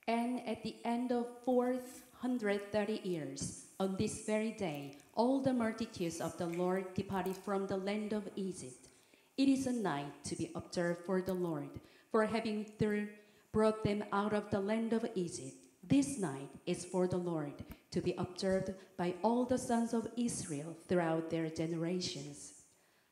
And at the end of 430 years, on this very day, all the multitudes of the Lord departed from the land of Egypt. It is a night to be observed for the Lord, for having brought them out of the land of Egypt. This night is for the Lord, to be observed by all the sons of Israel throughout their generations.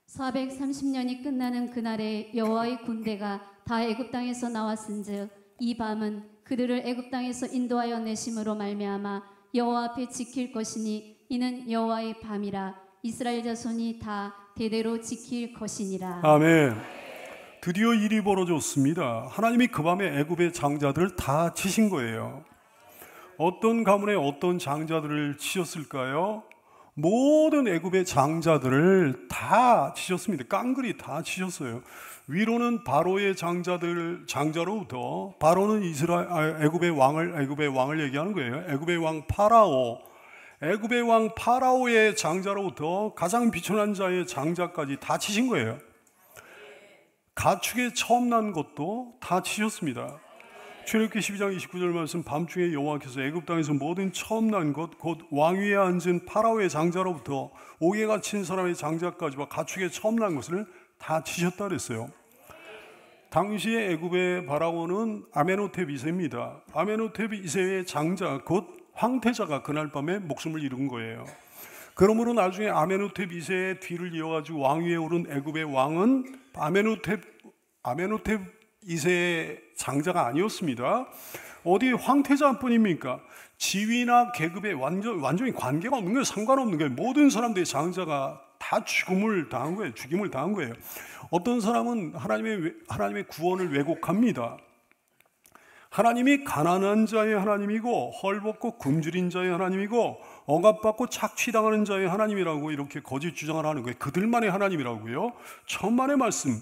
430년이 끝나는 그날에 여호와의 군대가 다 애굽 땅에서 나왔은즉 이 밤은 그들을 애굽 땅에서 인도하여 내심으로 말미암아 여호와 앞에 지킬 것이니 이는 여호와의 밤이라 이스라엘 자손이 다 대대로 지킬 것이니라. 아멘. 드디어 일이 벌어졌습니다. 하나님이 그 밤에 애굽의 장자들을 다 치신 거예요. 어떤 가문에 어떤 장자들을 치셨을까요? 모든 애굽의 장자들을 다 치셨습니다. 깡그리 다 치셨어요. 위로는 바로의 장자로부터 바로는 애굽의 왕을 얘기하는 거예요. 애굽의 왕 파라오. 애굽의 왕 파라오의 장자로부터 가장 비천한 자의 장자까지 다 치신 거예요. 가축에 처음 난 것도 다 치셨습니다. 출애굽기 12장 29절 말씀, 밤중에 여호와께서 애굽 땅에서 모든 처음 난 것 곧 왕위에 앉은 파라오의 장자로부터 옥에 친 사람의 장자까지와 가축에 처음 난 것을 다 치셨다 그랬어요. 당시에 애굽의 바라오는 아메노텝 2세입니다. 아메노텝 2세의 장자 곧 황태자가 그날 밤에 목숨을 잃은 거예요. 그러므로 나중에 아메노텝 2세의 뒤를 이어가지고 왕위에 오른 애굽의 왕은 아메노텝 2세의 장자가 아니었습니다. 어디 황태자일 뿐입니까? 지위나 계급에 완전히 관계가 없는 거예요. 상관없는 거예요. 모든 사람들의 장자가 다 죽임을 당한 거예요. 어떤 사람은 하나님의 구원을 왜곡합니다. 하나님이 가난한 자의 하나님이고 헐벗고 굶주린 자의 하나님이고 억압받고 착취당하는 자의 하나님이라고 이렇게 거짓 주장을 하는 거예요. 그들만의 하나님이라고요. 천만의 말씀.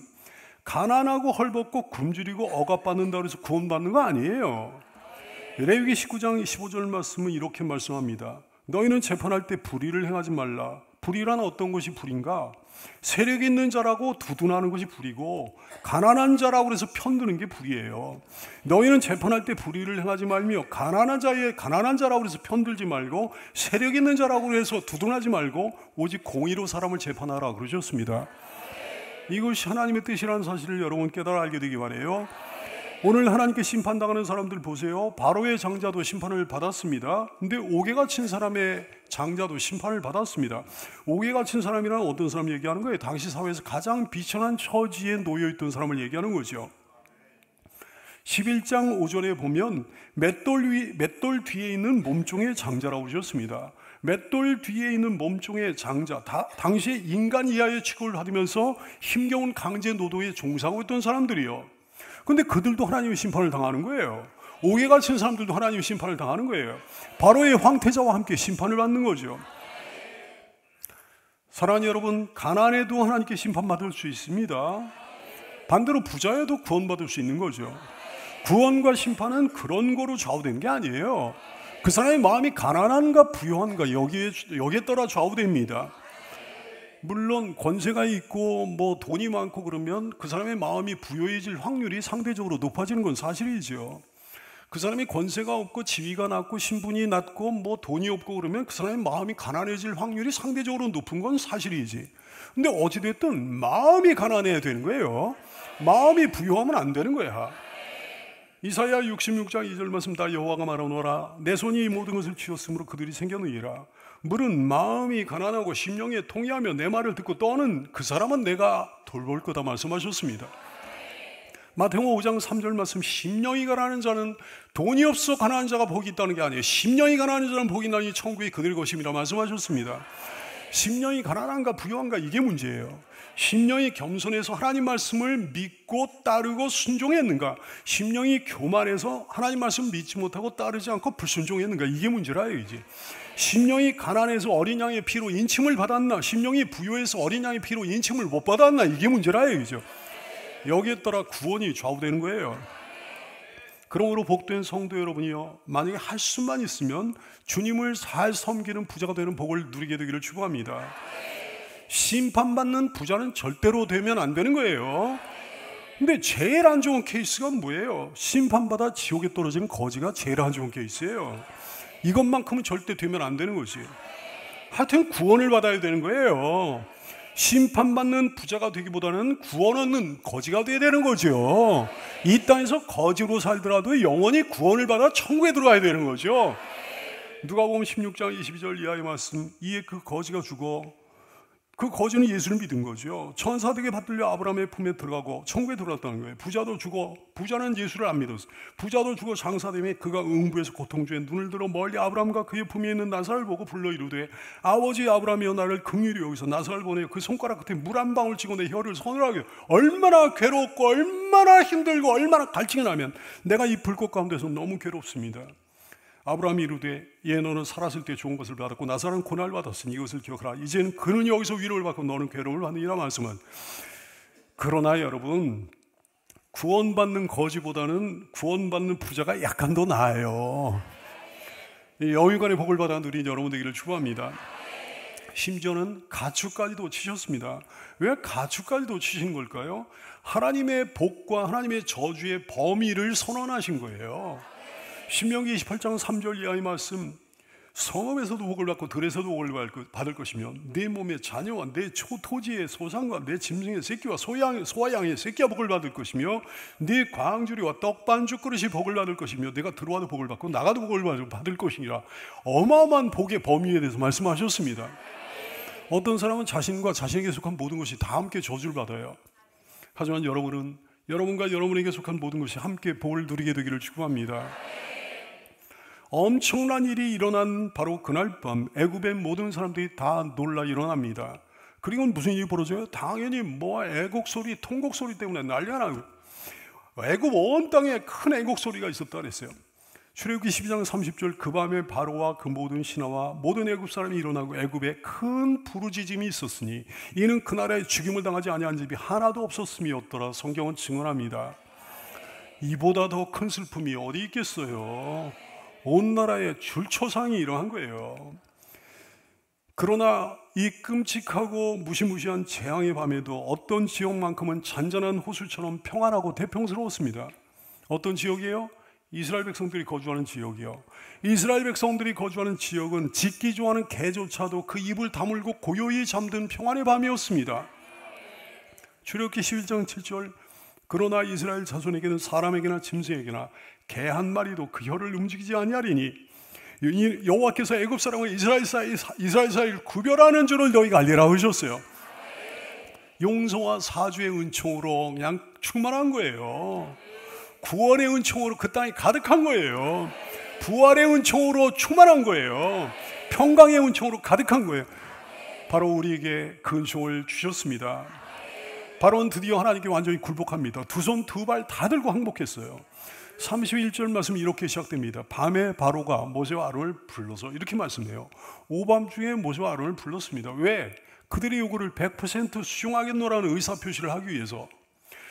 가난하고 헐벗고 굶주리고 억압받는다고 해서 구원받는 거 아니에요. 레위기 19장 15절 말씀은 이렇게 말씀합니다. 너희는 재판할 때 불의를 행하지 말라. 불의란 어떤 것이 불인가? 세력 있는 자라고 두둔하는 것이 불이고 가난한 자라고 해서 편드는 게 불이에요. 너희는 재판할 때 불의를 행하지 말며 가난한 자라고 해서 편들지 말고 세력 있는 자라고 해서 두둔하지 말고 오직 공의로 사람을 재판하라 그러셨습니다. 이것이 하나님의 뜻이라는 사실을 여러분 깨달아 알게 되기 바라요. 오늘 하나님께 심판당하는 사람들 보세요. 바로의 장자도 심판을 받았습니다. 근데 옥에 갇힌 사람의 장자도 심판을 받았습니다. 옥에 갇힌 사람이란 어떤 사람 얘기하는 거예요? 당시 사회에서 가장 비천한 처지에 놓여있던 사람을 얘기하는 거죠. 11장 5절에 보면 맷돌 뒤에 있는 몸종의 장자라고 하셨습니다. 맷돌 뒤에 있는 몸종의 장자, 당시에 인간 이하의 취급을 받으면서 힘겨운 강제 노동에 종사하고 있던 사람들이요. 근데 그들도 하나님의 심판을 당하는 거예요. 옥에 갇힌 사람들도 하나님의 심판을 당하는 거예요. 바로의 황태자와 함께 심판을 받는 거죠. 사랑하는 여러분, 가난해도 하나님께 심판받을 수 있습니다. 반대로 부자여도 구원받을 수 있는 거죠. 구원과 심판은 그런 거로 좌우되는 게 아니에요. 그 사람의 마음이 가난한가 부유한가 여기에 따라 좌우됩니다. 물론 권세가 있고 돈이 많고 그러면 그 사람의 마음이 부유해질 확률이 상대적으로 높아지는 건 사실이죠. 그 사람이 권세가 없고 지위가 낮고 신분이 낮고 돈이 없고 그러면 그 사람의 마음이 가난해질 확률이 상대적으로 높은 건 사실이지. 근데 어찌됐든 마음이 가난해야 되는 거예요. 마음이 부유하면 안 되는 거야. 이사야 66장 2절 말씀 다 여호와가 말하노라. 내 손이 이 모든 것을 쥐었으므로 그들이 생겨느니라. 물은 마음이 가난하고 심령에 통해하며 내 말을 듣고 떠는 그 사람은 내가 돌볼 거다 말씀하셨습니다. 마태복음 5장 3절 말씀, 심령이 가난한 자는 돈이 없어 가난한 자가 복이 있다는 게 아니에요. 심령이 가난한 자는 복이 있나니 천국이 그들의 것임이라 말씀하셨습니다. 심령이 가난한가 부유한가 이게 문제예요. 심령이 겸손해서 하나님 말씀을 믿고 따르고 순종했는가, 심령이 교만해서 하나님 말씀을 믿지 못하고 따르지 않고 불순종했는가 이게 문제라요. 이제 심령이 가난해서 어린 양의 피로 인침을 받았나, 심령이 부유해서 어린 양의 피로 인침을 못 받았나 이게 문제라요. 이제 여기에 따라 구원이 좌우되는 거예요. 그러므로 복된 성도 여러분이요, 만약에 할 수만 있으면 주님을 잘 섬기는 부자가 되는 복을 누리게 되기를 축복합니다. 심판받는 부자는 절대로 되면 안 되는 거예요. 근데 제일 안 좋은 케이스가 뭐예요? 심판받아 지옥에 떨어지는 거지가 제일 안 좋은 케이스예요. 이것만큼은 절대 되면 안 되는 거지. 하여튼 구원을 받아야 되는 거예요. 심판받는 부자가 되기보다는 구원 얻는 거지가 돼야 되는 거죠. 이 땅에서 거지로 살더라도 영원히 구원을 받아 천국에 들어가야 되는 거죠. 누가복음 16장 22절 이하의 말씀, 이에 그 거지가 죽어, 그 거지는 예수를 믿은 거죠. 천사들에게 받들려 아브라함의 품에 들어가고 천국에 들어갔다는 거예요. 부자도 죽어, 부자는 예수를 안 믿었어요. 부자도 죽어 장사되며 그가 응부에서 고통중에 눈을 들어 멀리 아브라함과 그의 품에 있는 나사를 보고 불러 이르되 아버지 아브라함이여 나를 긍휼히 여기서 나사를 보내어 그 손가락 끝에 물 한 방울 찍어 내 혀를 서늘하게. 얼마나 괴롭고 얼마나 힘들고 얼마나 갈증이 나면 내가 이 불꽃 가운데서 너무 괴롭습니다. 아브라함이 이르되 예 너는 살았을 때 좋은 것을 받았고 나사로는 고난을 받았으니 이것을 기억하라. 이제는 그는 여기서 위로를 받고 너는 괴로움을 받느니라 말씀은. 그러나 여러분, 구원받는 거지보다는 구원받는 부자가 약간 더 나아요. 영육간의 복을 받아 누린 여러분 되기를 축복합니다. 심지어는 가축까지도 치셨습니다. 왜 가축까지도 치신 걸까요? 하나님의 복과 하나님의 저주의 범위를 선언하신 거예요. 신명기 28장 3절 이하의 말씀, 성읍에서도 복을 받고 들에서도 복을 받을 것이며 내 몸의 자녀와 내 토지의 소산과 내 짐승의 새끼와 소와 양의 새끼가 복을 받을 것이며 네 광주리와 떡반죽 그릇이 복을 받을 것이며 내가 들어와도 복을 받고 나가도 복을 받을 것이니라. 어마어마한 복의 범위에 대해서 말씀하셨습니다. 어떤 사람은 자신과 자신에게 속한 모든 것이 다 함께 저주를 받아요. 하지만 여러분과 여러분에게 속한 모든 것이 함께 복을 누리게 되기를 축복합니다. 엄청난 일이 일어난 바로 그날 밤 애굽의 모든 사람들이 다 놀라 일어납니다. 그리고 무슨 일이 벌어져요? 당연히 애곡 소리, 통곡 소리 때문에 난리가 나고 애굽 온 땅에 큰 애곡 소리가 있었다 그랬어요. 출애굽기 12장 30절, 그 밤에 바로와 그 모든 신하와 모든 애굽 사람이 일어나고 애굽에 큰 부르짖음이 있었으니 이는 그날에 죽임을 당하지 아니한 집이 하나도 없었음이었더라. 성경은 증언합니다. 이보다 더 큰 슬픔이 어디 있겠어요? 온 나라에 줄초상이 일어난 거예요. 그러나 이 끔찍하고 무시무시한 재앙의 밤에도 어떤 지역만큼은 잔잔한 호수처럼 평안하고 대평스러웠습니다. 어떤 지역이에요? 이스라엘 백성들이 거주하는 지역이요. 이스라엘 백성들이 거주하는 지역은 짖기 좋아하는 개조차도 그 입을 다물고 고요히 잠든 평안의 밤이었습니다. 출애굽기 11장 7절, 그러나 이스라엘 자손에게는 사람에게나 짐승에게나 개 한 마리도 그 혀를 움직이지 아니하리니 여호와께서 애굽 사람과 이스라엘 사이를 구별하는 줄을 너희가 알리라 하셨어요. 용서와 사주의 은총으로 그냥 충만한 거예요. 구원의 은총으로 그 땅이 가득한 거예요. 부활의 은총으로 충만한 거예요. 평강의 은총으로 가득한 거예요. 바로 우리에게 그 은총을 주셨습니다. 바로는 드디어 하나님께 완전히 굴복합니다. 두 손 두 발 다 들고 항복했어요. 31절 말씀 이렇게 시작됩니다. 밤에 바로가 모세와 아론을 불러서 이렇게 말씀해요. 오밤중에 모세와 아론을 불렀습니다. 왜? 그들의 요구를 100% 수용하겠노라는 의사표시를 하기 위해서.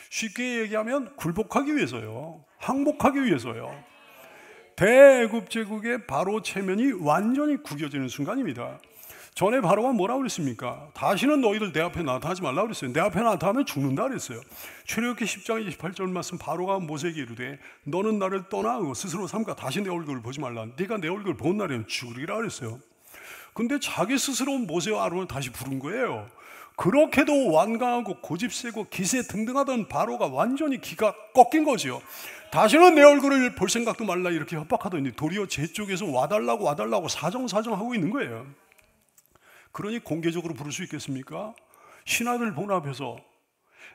쉽게 얘기하면 굴복하기 위해서요. 항복하기 위해서요. 대애굽 제국의 바로 체면이 완전히 구겨지는 순간입니다. 전에 바로가 뭐라고 그랬습니까? 다시는 너희들 내 앞에 나타나지 말라고 그랬어요. 내 앞에 나타나면 죽는다 그랬어요. 출애굽기 10장 28절 말씀, 바로가 모세에게 이르되 너는 나를 떠나고 스스로 삼가 다시 내 얼굴을 보지 말라. 네가 내 얼굴을 본 날에는 죽으리라 그랬어요. 근데 자기 스스로 모세와 아론을 다시 부른 거예요. 그렇게도 완강하고 고집세고 기세 등등하던 바로가 완전히 기가 꺾인 거죠. 다시는 내 얼굴을 볼 생각도 말라 이렇게 협박하더니 도리어 제 쪽에서 와달라고 사정하고 있는 거예요. 그러니 공개적으로 부를 수 있겠습니까? 신하들 본 앞에서,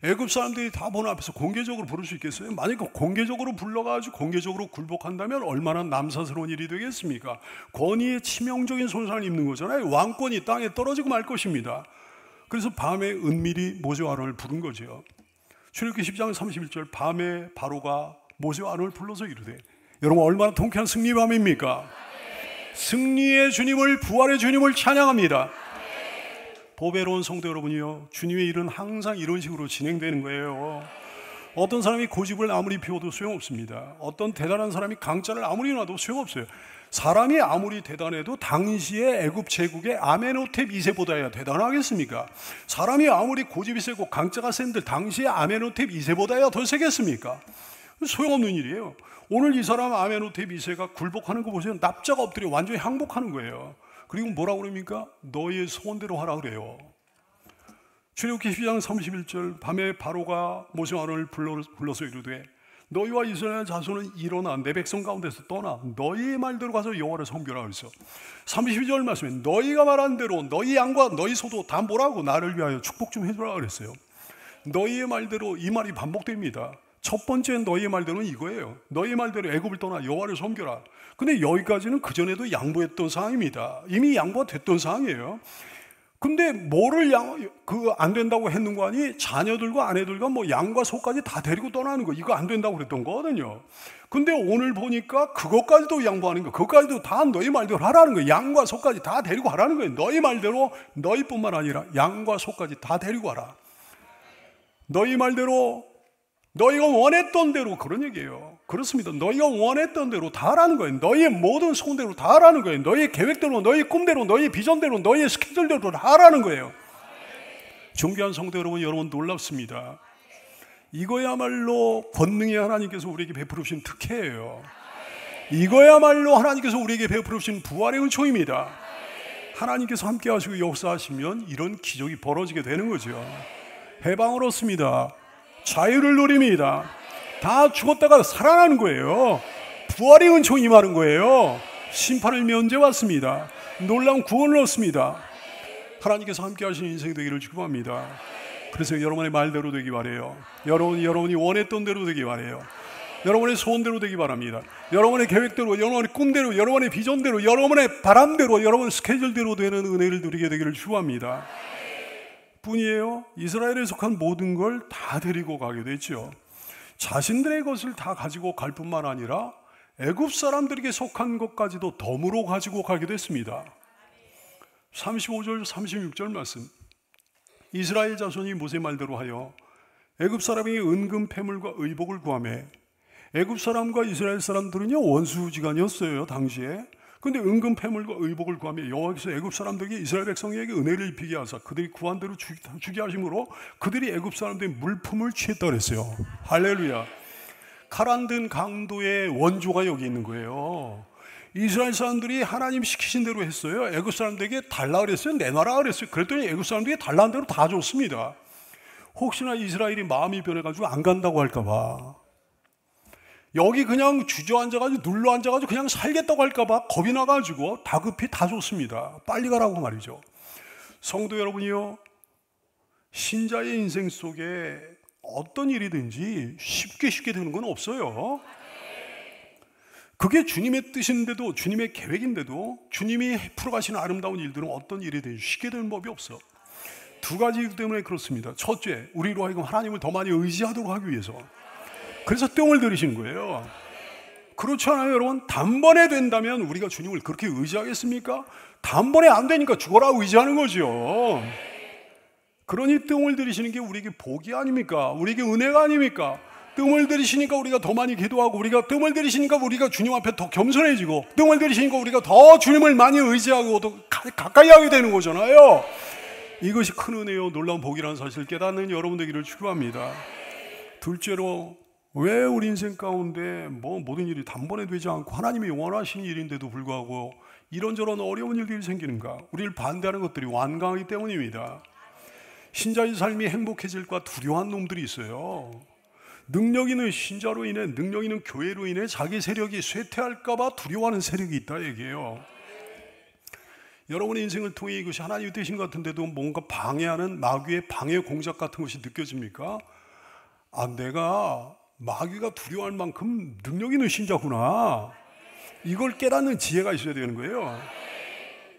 애굽 사람들이 다 본 앞에서 공개적으로 부를 수 있겠어요? 만약에 공개적으로 불러가지고 공개적으로 굴복한다면 얼마나 남사스러운 일이 되겠습니까? 권위의 치명적인 손상을 입는 거잖아요. 왕권이 땅에 떨어지고 말 것입니다. 그래서 밤에 은밀히 모세와 아론을 부른 거죠. 출애굽기 10장 31절, 밤에 바로가 모세와 아론을 불러서 이르되, 여러분 얼마나 통쾌한 승리 밤입니까? 승리의 주님을, 부활의 주님을 찬양합니다. 보배로운 성도 여러분이요, 주님의 일은 항상 이런 식으로 진행되는 거예요. 어떤 사람이 고집을 아무리 피워도 소용없습니다. 어떤 대단한 사람이 강짜를 아무리 놔도 소용없어요. 사람이 아무리 대단해도 당시의 애굽 제국의 아메노텝 2세보다야 대단하겠습니까? 사람이 아무리 고집이 세고 강자가 센들 당시의 아메노텝 2세보다야 더 세겠습니까? 소용없는 일이에요. 오늘 이 사람 아메노텝 2세가 굴복하는 거 보세요. 납자가 엎드려 완전히 항복하는 거예요. 그리고 뭐라고 그럽니까? 너희의 소원대로 하라 그래요. 출애굽기 12장 31절 밤에 바로가 모세와 아론을 불러서 이르되 너희와 이스라엘 자손은 일어나 내 백성 가운데서 떠나 너희의 말대로 가서 여호와를 섬겨라 그랬어. 32절 말씀에 너희가 말한 대로 너희 양과 너희 소도 다 뭐라고 나를 위하여 축복 좀 해주라 그랬어요. 너희의 말대로 이 말이 반복됩니다. 첫 번째 너희의 말대로는 이거예요. 너희의 말대로 애굽을 떠나 여호와를 섬겨라. 근데 여기까지는 그전에도 양보했던 사항입니다. 이미 양보가 됐던 사항이에요. 근데 뭐를 안 된다고 했는 거 아니? 자녀들과 아내들과 뭐 양과 소까지 다 데리고 떠나는 거. 이거 안 된다고 그랬던 거거든요. 근데 오늘 보니까 그것까지도 양보하는 거. 그것까지도 다 너희 말대로 하라는 거예요. 양과 소까지 다 데리고 하라는 거예요. 너희 말대로 너희뿐만 아니라 양과 소까지 다 데리고 하라. 너희 말대로 너희가 원했던 대로 그런 얘기예요. 그렇습니다. 너희가 원했던 대로 다 하라는 거예요. 너희의 모든 소원대로 다 하라는 거예요. 너희의 계획대로, 너희의 꿈대로, 너희의 비전대로, 너희의 스케줄대로 다 하라는 거예요. 존귀한 성도 여러분 놀랍습니다. 이거야말로 권능의 하나님께서 우리에게 베풀으신 특혜예요. 이거야말로 하나님께서 우리에게 베풀으신 부활의 은총입니다. 하나님께서 함께 하시고 역사하시면 이런 기적이 벌어지게 되는 거죠. 해방을 얻습니다. 자유를 누립니다. 다 죽었다가 살아나는 거예요. 부활의 은총이 임하는 거예요. 심판을 면제받습니다. 놀라운 구원을 얻습니다. 하나님께서 함께 하시는 인생이 되기를 축복합니다. 그래서 여러분의 말대로 되기 바라요. 여러분이 원했던 대로 되기 바라요. 여러분의 소원대로 되기 바랍니다. 여러분의 계획대로, 여러분의 꿈대로, 여러분의 비전대로, 여러분의 바람대로, 여러분의 스케줄대로 되는 은혜를 누리게 되기를 축복합니다. 뿐이에요. 이스라엘에 속한 모든 걸 다 데리고 가게 됐죠. 자신들의 것을 다 가지고 갈 뿐만 아니라 애굽 사람들에게 속한 것까지도 덤으로 가지고 가게 됐습니다. 35절 36절 말씀. 이스라엘 자손이 모세 말대로 하여 애굽 사람에게 은금 패물과 의복을 구하매. 애굽 사람과 이스라엘 사람들은요 원수지간이었어요 당시에. 근데 은금 패물과 의복을 구하며 여호와께서 애굽 사람들에게 이스라엘 백성에게 은혜를 입히게 하사 그들이 구한 대로 주게 하심으로 그들이 애굽 사람들의 물품을 취했다 그랬어요. 할렐루야. 가라앉은 든 강도의 원조가 여기 있는 거예요. 이스라엘 사람들이 하나님 시키신 대로 했어요. 애굽 사람들에게 달라 그랬어요. 내놔라 그랬어요. 그랬더니 애굽 사람들이 달라는 대로 다 줬습니다. 혹시나 이스라엘이 마음이 변해가지고 안 간다고 할까봐, 여기 그냥 주저앉아가지고 눌러앉아가지고 그냥 살겠다고 할까봐 겁이 나가지고 다급히 다 줬습니다. 빨리 가라고 말이죠. 성도 여러분이요, 신자의 인생 속에 어떤 일이든지 쉽게 되는 건 없어요. 그게 주님의 뜻인데도, 주님의 계획인데도, 주님이 풀어가시는 아름다운 일들은 어떤 일이든지 쉽게 되는 법이 없어. 두 가지 이유 때문에 그렇습니다. 첫째, 우리로 하여금 하나님을 더 많이 의지하도록 하기 위해서. 그래서 똥을 들이시는 거예요. 그렇지 않아요, 여러분? 단번에 된다면 우리가 주님을 그렇게 의지하겠습니까? 단번에 안 되니까 죽어라 의지하는 거죠. 그러니 똥을 들이시는 게 우리에게 복이 아닙니까? 우리에게 은혜가 아닙니까? 뜸을 들이시니까 우리가 더 많이 기도하고, 우리가 뜸을 들이시니까 우리가 주님 앞에 더 겸손해지고, 뜸을 들이시니까 우리가 더 주님을 많이 의지하고 더 가까이 하게 되는 거잖아요. 이것이 큰 은혜요, 놀라운 복이라는 사실을 깨닫는 여러분 되기를 축복합니다. 둘째로, 왜 우리 인생 가운데 모든 일이 단번에 되지 않고 하나님이 원하신 일인데도 불구하고 이런저런 어려운 일들이 생기는가? 우리를 반대하는 것들이 완강하기 때문입니다. 신자의 삶이 행복해질까 두려워한 놈들이 있어요. 능력 있는 신자로 인해, 능력 있는 교회로 인해 자기 세력이 쇠퇴할까봐 두려워하는 세력이 있다 얘기해요. 여러분의 인생을 통해 이것이 하나님의 뜻인 것 같은데도 뭔가 방해하는 마귀의 방해 공작 같은 것이 느껴집니까? 내가 마귀가 두려워할 만큼 능력 있는 신자구나. 이걸 깨닫는 지혜가 있어야 되는 거예요.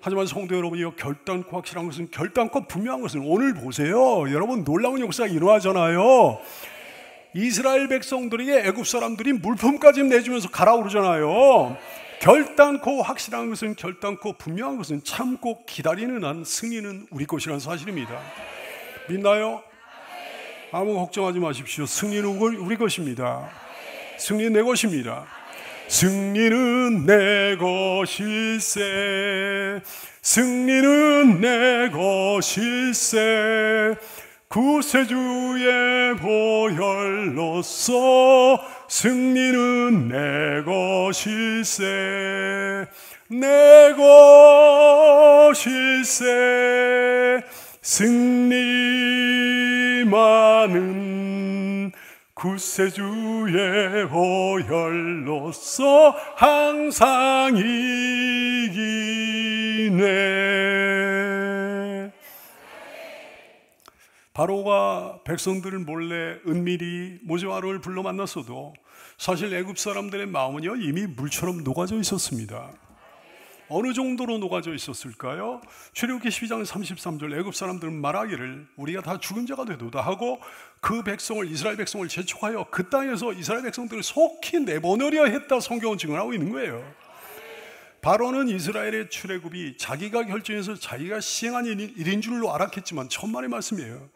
하지만 성도 여러분이요, 결단코 확실한 것은, 결단코 분명한 것은, 오늘 보세요. 여러분, 놀라운 역사가 일어나잖아요. 이스라엘 백성들에게 애굽 사람들이 물품까지 내주면서 가라 그러잖아요. 결단코 확실한 것은, 결단코 분명한 것은 참고 기다리는 한 승리는 우리 것이라는 사실입니다. 믿나요? 아무 걱정하지 마십시오. 승리는 우리 것입니다. 승리는 내 것입니다. 승리는 내 것일세. 승리는 내 것일세. 구세주의 보혈로서 승리는 내 것일세. 내 것일세. 승리만은 구세주의 보혈로서 항상 이기네. 바로가 백성들을 몰래 은밀히 모세와 아론을 불러 만났어도 사실 애굽 사람들의 마음은요 이미 물처럼 녹아져 있었습니다. 어느 정도로 녹아져 있었을까요? 출애굽기 12장 33절 애굽 사람들은 말하기를 우리가 다 죽은 자가 되도다 하고 그 백성을 이스라엘 백성을 재촉하여 그 땅에서 이스라엘 백성들을 속히 내보내려 했다 성경은 증언하고 있는 거예요. 바로는 이스라엘의 출애굽이 자기가 결정해서 자기가 시행한 일인 줄로 알았겠지만 천만의 말씀이에요.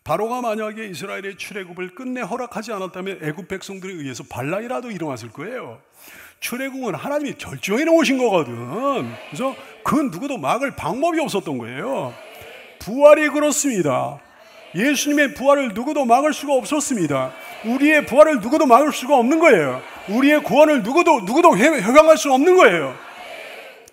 바로가 만약에 이스라엘의 출애굽을 끝내 허락하지 않았다면 애굽 백성들에 의해서 반란이라도 일어났을 거예요. 출애굽은 하나님이 결정해 놓으신 거거든. 그래서 그 누구도 막을 방법이 없었던 거예요. 부활이 그렇습니다. 예수님의 부활을 누구도 막을 수가 없었습니다. 우리의 부활을 누구도 막을 수가 없는 거예요. 우리의 구원을 누구도 회방할 수 없는 거예요.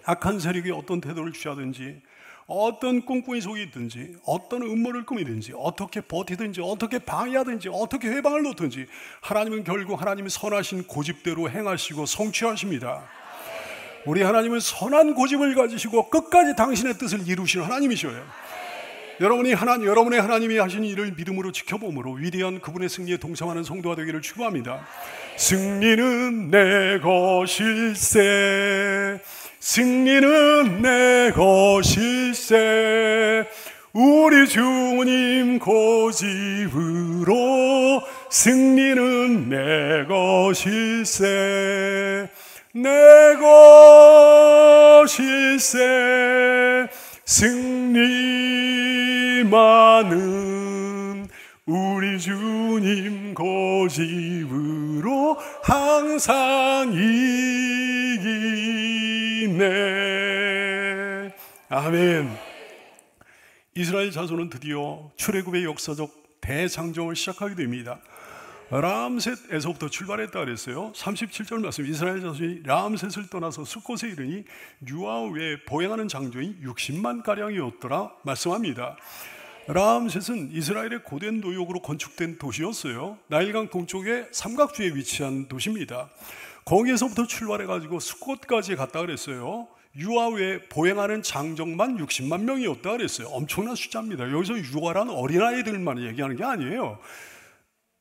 악한 세력이 어떤 태도를 취하든지, 어떤 꿍꿍이 속이 있든지, 어떤 음모를 꾸미든지, 어떻게 버티든지, 어떻게 방해하든지, 어떻게 회방을 놓든지 하나님은 결국 하나님의 선하신 고집대로 행하시고 성취하십니다. 우리 하나님은 선한 고집을 가지시고 끝까지 당신의 뜻을 이루시는 하나님이셔요. 여러분의 하나님이 하신 일을 믿음으로 지켜봄으로 위대한 그분의 승리에 동참하는 성도가 되기를 축원합니다. 승리는 내 것일세. 승리는 내 것일세. 우리 주님 고집으로 승리는 내 것일세. 내 것일세. 승리만은 우리 주님 고집으로 항상 이기네. 아멘. 이스라엘 자손은 드디어 출애굽의 역사적 대장정을 시작하게 됩니다. 람셋에서부터 출발했다 그랬어요. 37절 말씀, 이스라엘 자손이 람셋을 떠나서 숫곳에 이르니 유아외에 보행하는 장정이 60만 가량이었더라 말씀합니다. 람셋은 이스라엘의 고된 노역으로 건축된 도시였어요. 나일강 동쪽의 삼각주에 위치한 도시입니다. 거기에서부터 출발해가지고 숫곳까지 갔다 그랬어요. 유아외에 보행하는 장정만 60만 명이었다 그랬어요. 엄청난 숫자입니다. 여기서 유아란 어린아이들만 얘기하는 게 아니에요.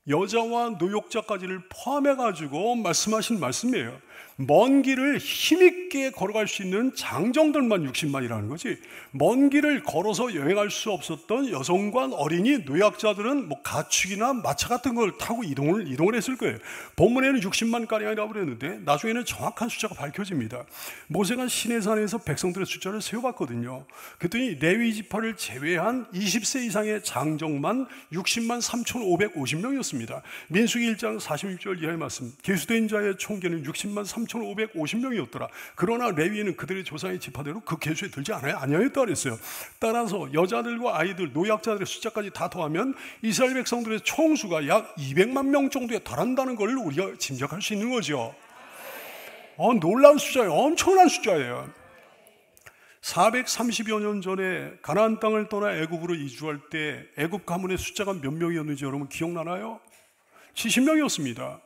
여자와 노역자까지를 포함해가지고 말씀하신 말씀이에요. 먼 길을 힘있게 걸어갈 수 있는 장정들만 60만이라는 거지. 먼 길을 걸어서 여행할 수 없었던 여성과 어린이, 노약자들은 뭐 가축이나 마차 같은 걸 타고 이동을 했을 거예요. 본문에는 60만 가량이라고 그랬는데 나중에는 정확한 숫자가 밝혀집니다. 모세가 시내산에서 백성들의 숫자를 세어봤거든요. 그랬더니 레위 지파를 제외한 20세 이상의 장정만 60만 3,550명이었습니다. 민수기 1장 46절 이하의 말씀, 계수된 자의 총계는 60만 3,550명이었더라. 그러나 레위는 그들의 조상의 지파대로 그 계수에 들지 아니하였다 그랬어요. 따라서 여자들과 아이들, 노약자들의 숫자까지 다 더하면 이스라엘 백성들의 총수가 약 200만 명 정도에 달한다는 걸 우리가 짐작할 수 있는 거죠. 놀라운 숫자예요. 엄청난 숫자예요. 430여 년 전에 가나안 땅을 떠나 애굽으로 이주할 때 애굽 가문의 숫자가 몇 명이었는지 여러분 기억나나요? 70명이었습니다.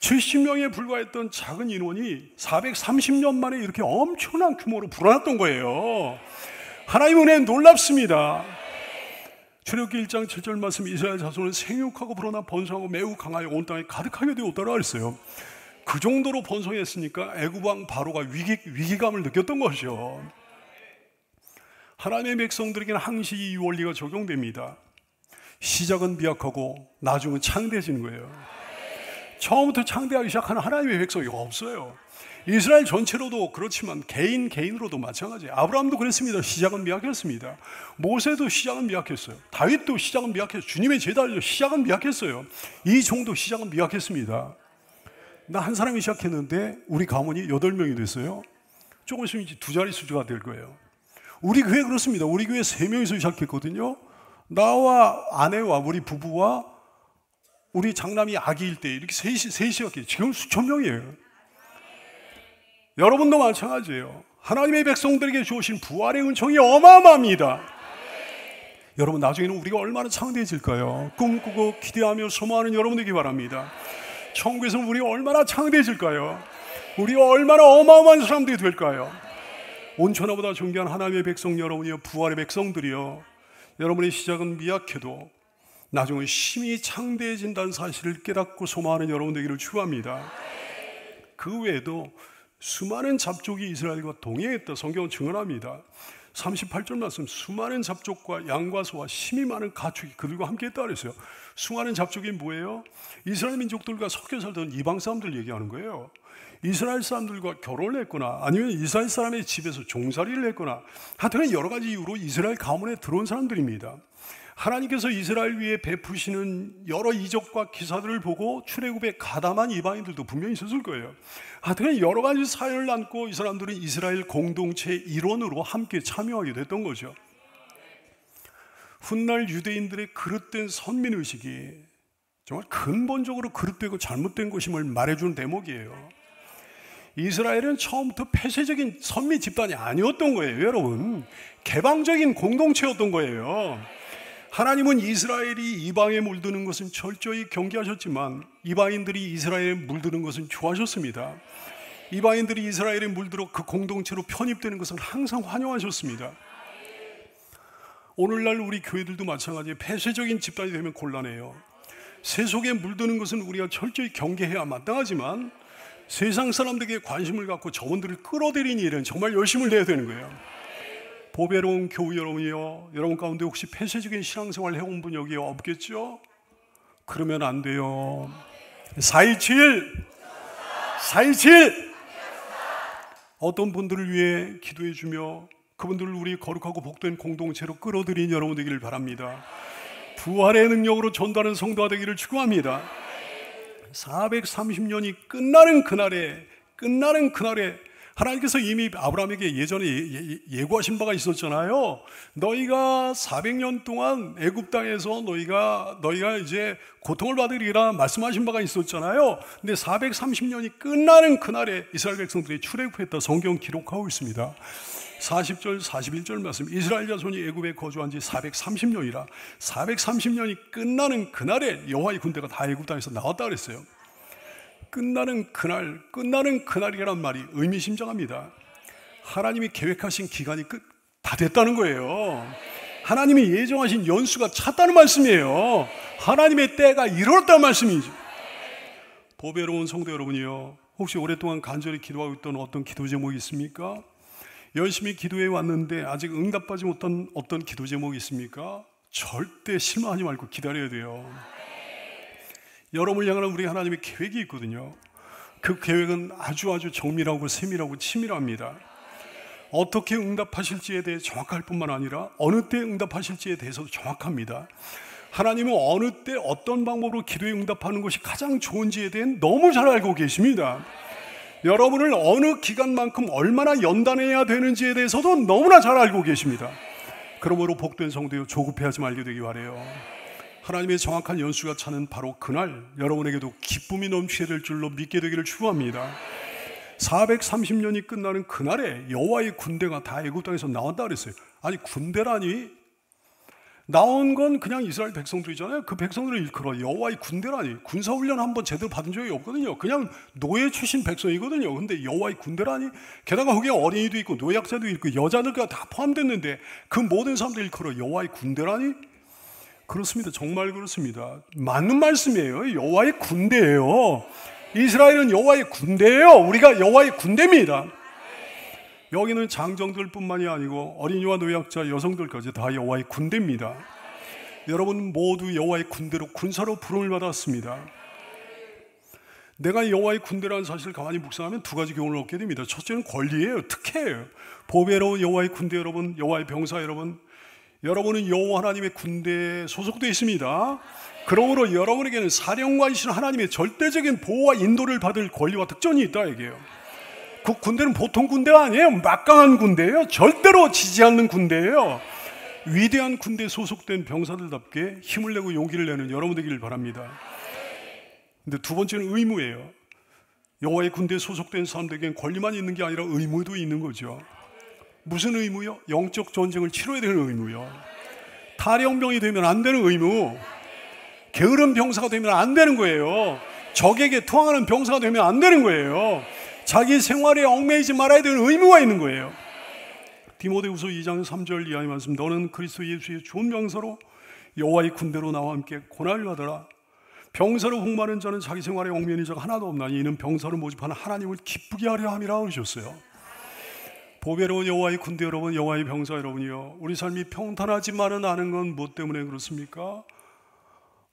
70명에 불과했던 작은 인원이 430년 만에 이렇게 엄청난 규모로 불어났던 거예요. 하나님의 은혜는 놀랍습니다. 출애굽기 1장 7절 말씀, 이스라엘 자손은 생육하고 불어나 번성하고 매우 강하여 온 땅에 가득하게 되었다고 했어요. 그 정도로 번성했으니까 애굽 왕 바로가 위기감을 느꼈던 것이죠. 하나님의 백성들에게는 항시 이 원리가 적용됩니다. 시작은 미약하고 나중은 창대해지는 거예요. 처음부터 창대하기 시작하는 하나님의 백성이 없어요. 이스라엘 전체로도 그렇지만 개인으로도 마찬가지예요. 아브라함도 그랬습니다. 시작은 미약했습니다. 모세도 시작은 미약했어요. 다윗도 시작은 미약했어요. 주님의 제자도 시작은 미약했어요. 이 종도 시작은 미약했습니다. 나 한 사람이 시작했는데 우리 가문이 8명이 됐어요. 조금 있으면 이제 2자릿수가 될 거예요. 우리 교회 그렇습니다. 우리 교회 3명이서 시작했거든요. 나와 아내와 우리 부부와 우리 장남이 아기일 때 이렇게 셋이 시작해요. 지금 수천 명이에요. 여러분도 마찬가지예요. 하나님의 백성들에게 주신 부활의 은총이 어마어마합니다. 여러분, 나중에는 우리가 얼마나 창대해질까요? 꿈꾸고 기대하며 소망하는 여러분 되기 바랍니다. 천국에서 우리가 얼마나 창대해질까요? 우리가 얼마나 어마어마한 사람들이 될까요? 온천하보다 존귀한 하나님의 백성 여러분이요, 부활의 백성들이요, 여러분의 시작은 미약해도 나중에 심히 창대해진다는 사실을 깨닫고 소망하는 여러분 되기를 축원합니다. 그 외에도 수많은 잡족이 이스라엘과 동행했다. 성경은 증언합니다. 38절 말씀, 수많은 잡족과 양과 소와 심히 많은 가축이 그들과 함께 했다 그랬어요. 수많은 잡족이 뭐예요? 이스라엘 민족들과 섞여 살던 이방 사람들 얘기하는 거예요. 이스라엘 사람들과 결혼을 했거나 아니면 이스라엘 사람의 집에서 종살이를 했거나 하여튼 여러 가지 이유로 이스라엘 가문에 들어온 사람들입니다. 하나님께서 이스라엘 위에 베푸시는 여러 이적과 기사들을 보고 출애굽에 가담한 이방인들도 분명히 있었을 거예요. 하여튼 여러 가지 사연을 안고 이 사람들은 이스라엘 공동체의 일원으로 함께 참여하게 됐던 거죠. 훗날 유대인들의 그릇된 선민의식이 정말 근본적으로 그릇되고 잘못된 것임을 말해주는 대목이에요. 이스라엘은 처음부터 폐쇄적인 선미 집단이 아니었던 거예요. 여러분, 개방적인 공동체였던 거예요. 하나님은 이스라엘이 이방에 물드는 것은 철저히 경계하셨지만 이방인들이 이스라엘에 물드는 것은 좋아하셨습니다. 이방인들이 이스라엘에 물들어 그 공동체로 편입되는 것은 항상 환영하셨습니다. 오늘날 우리 교회들도 마찬가지예요. 폐쇄적인 집단이 되면 곤란해요. 세속에 물드는 것은 우리가 철저히 경계해야 마땅하지만 세상 사람들에게 관심을 갖고 저분들을 끌어들이는 일은 정말 열심을 내야 되는 거예요. 보배로운 교우 여러분이요, 여러분 가운데 혹시 폐쇄적인 신앙생활 해온 분 여기 없겠죠? 그러면 안 돼요. 4.27 어떤 분들을 위해 기도해 주며 그분들을 우리 거룩하고 복된 공동체로 끌어들이는 여러분 되기를 바랍니다. 부활의 능력으로 전도하는 성도가 되기를 축원합니다. 430년이 끝나는 그날에 하나님께서 이미 아브라함에게 예전에 예고하신 바가 있었잖아요. 너희가 400년 동안 애굽 땅에서 너희가 이제 고통을 받으리라 말씀하신 바가 있었잖아요. 근데 430년이 끝나는 그날에 이스라엘 백성들이 출애굽했다 성경 기록하고 있습니다. 40절 41절 말씀, 이스라엘 자손이 애굽에 거주한 지 430년이라 430년이 끝나는 그날에 여호와의 군대가 다 애굽 땅에서 나왔다 그랬어요. 끝나는 그날이라는 말이 의미심장합니다. 하나님이 계획하신 기간이 다 됐다는 거예요. 하나님이 예정하신 연수가 찼다는 말씀이에요. 하나님의 때가 이르렀다는 말씀이죠. 보배로운 성도 여러분이요, 혹시 오랫동안 간절히 기도하고 있던 어떤 기도 제목이 있습니까? 열심히 기도해 왔는데 아직 응답받지 못한 어떤 기도 제목이 있습니까? 절대 실망하지 말고 기다려야 돼요. 여러분을 향한 우리 하나님의 계획이 있거든요. 그 계획은 아주 정밀하고 세밀하고 치밀합니다. 어떻게 응답하실지에 대해 정확할 뿐만 아니라 어느 때 응답하실지에 대해서도 정확합니다. 하나님은 어느 때 어떤 방법으로 기도에 응답하는 것이 가장 좋은지에 대해 너무 잘 알고 계십니다. 여러분을 어느 기간만큼 얼마나 연단해야 되는지에 대해서도 너무나 잘 알고 계십니다. 그러므로 복된 성도여, 조급해하지 말게 되기 바라요. 하나님의 정확한 연수가 차는 바로 그날 여러분에게도 기쁨이 넘치게 될 줄로 믿게 되기를 축원합니다. 430년이 끝나는 그날에 여호와의 군대가 다 애굽 땅에서 나왔다 그랬어요. 아니, 군대라니? 나온 건 그냥 이스라엘 백성들이잖아요. 그 백성들을 일컬어 여호와의 군대라니? 군사훈련 한번 제대로 받은 적이 없거든요. 그냥 노예 출신 백성이거든요. 근데 여호와의 군대라니? 게다가 거기에 어린이도 있고 노약자도 있고 여자들과 다 포함됐는데 그 모든 사람들 일컬어 여호와의 군대라니? 그렇습니다. 정말 그렇습니다. 맞는 말씀이에요. 여호와의 군대예요. 이스라엘은 여호와의 군대예요. 우리가 여호와의 군대입니다. 여기는 장정들 뿐만이 아니고 어린이와 노약자, 여성들까지 다 여호와의 군대입니다. 여러분 모두 여호와의 군대로 군사로 부름을 받았습니다. 내가 여호와의 군대라는 사실을 가만히 묵상하면 두 가지 교훈을 얻게 됩니다. 첫째는 권리예요. 특혜예요. 보배로운 여호와의 군대 여러분, 여호와의 병사 여러분, 여러분은 여호와 하나님의 군대에 소속되어 있습니다. 그러므로 여러분에게는 사령관이신 하나님의 절대적인 보호와 인도를 받을 권리와 특권이 있다 얘기해요. 그 군대는 보통 군대가 아니에요. 막강한 군대예요. 절대로 지지 않는 군대예요. 위대한 군대에 소속된 병사들답게 힘을 내고 용기를 내는 여러분 되기를 바랍니다. 근데 두 번째는 의무예요. 여호와의 군대에 소속된 사람들에게는 권리만 있는 게 아니라 의무도 있는 거죠. 무슨 의무요? 영적 전쟁을 치러야 되는 의무요. 탈영병이 되면 안 되는 의무. 게으른 병사가 되면 안 되는 거예요. 적에게 투항하는 병사가 되면 안 되는 거예요. 자기 생활에 얽매이지 말아야 되는 의무가 있는 거예요. 디모데후서 2장 3절 이하의 말씀, 너는 그리스도 예수의 좋은 병사로 여호와의 군대로 나와 함께 고난을 받으라. 병사로 복마는 자는 자기 생활에 얽매이는 자가 하나도 없나니 이는 병사로 모집하는 하나님을 기쁘게 하려 함이라 그러셨어요. 보배로운 여호와의 군대 여러분, 여호와의 병사 여러분이요, 우리 삶이 평탄하지만은 않은 건 무엇 때문에 그렇습니까?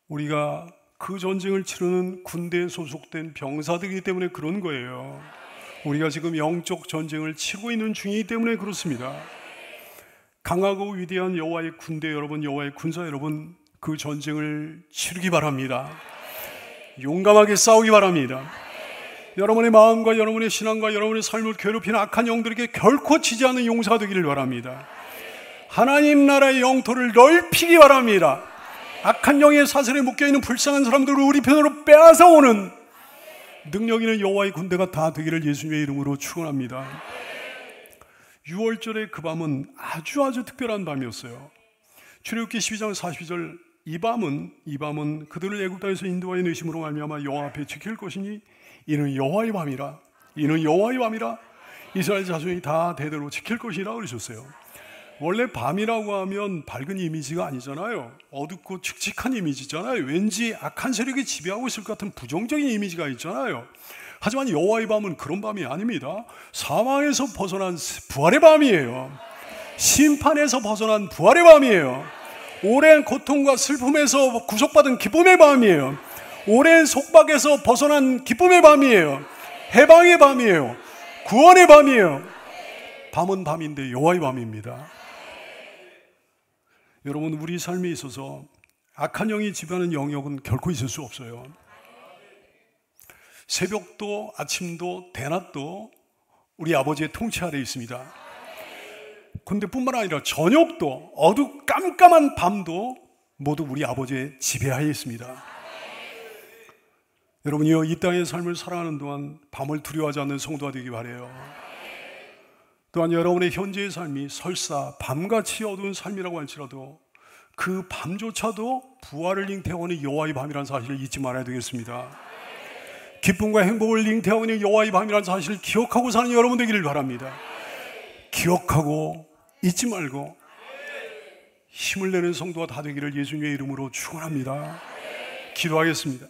우리가 그 전쟁을 치르는 군대에 소속된 병사들이기 때문에 그런 거예요. 우리가 지금 영적 전쟁을 치고 있는 중이기 때문에 그렇습니다. 강하고 위대한 여호와의 군대 여러분, 여호와의 군사 여러분, 그 전쟁을 치르기 바랍니다. 용감하게 싸우기 바랍니다. 여러분의 마음과 여러분의 신앙과 여러분의 삶을 괴롭히는 악한 영들에게 결코 지지 않는 용사가 되기를 바랍니다. 하나님 나라의 영토를 넓히기 바랍니다. 악한 영의 사슬에 묶여있는 불쌍한 사람들을 우리 편으로 빼앗아 오는 능력 있는 여호와의 군대가 다 되기를 예수님의 이름으로 축원합니다. 6월절의 그 밤은 아주 특별한 밤이었어요. 출애굽기 12장 42절, 이 밤은 그들을 애굽 땅에서 인도하여 내심으로 말미암아 여호와 앞에 지킬 것이니 이는 여호와의 밤이라. 이는 여호와의 밤이라. 이스라엘 자손이 다 대대로 지킬 것이라 그러셨어요. 원래 밤이라고 하면 밝은 이미지가 아니잖아요. 어둡고 칙칙한 이미지잖아요. 왠지 악한 세력이 지배하고 있을 것 같은 부정적인 이미지가 있잖아요. 하지만 여호와의 밤은 그런 밤이 아닙니다. 사망에서 벗어난 부활의 밤이에요. 심판에서 벗어난 부활의 밤이에요. 오랜 고통과 슬픔에서 구속받은 기쁨의 밤이에요. 오랜 속박에서 벗어난 기쁨의 밤이에요. 해방의 밤이에요. 구원의 밤이에요. 밤은 밤인데 여호와의 밤입니다. 여러분, 우리 삶에 있어서 악한 영이 지배하는 영역은 결코 있을 수 없어요. 새벽도 아침도 대낮도 우리 아버지의 통치 아래에 있습니다. 근데 뿐만 아니라 저녁도 깜깜한 밤도 모두 우리 아버지의 지배하에 있습니다. 여러분이요, 이 땅의 삶을 살아가는 동안 밤을 두려워하지 않는 성도가 되기 바라요. 또한 여러분의 현재의 삶이 설사 밤같이 어두운 삶이라고 할지라도 그 밤조차도 부활을 잉태하고 있는 여호와의 밤이라는 사실을 잊지 말아야 되겠습니다. 기쁨과 행복을 잉태하고 있는 여호와의 밤이라는 사실을 기억하고 사는 여러분 되기를 바랍니다. 기억하고 잊지 말고 힘을 내는 성도가 다 되기를 예수님의 이름으로 축원합니다. 기도하겠습니다.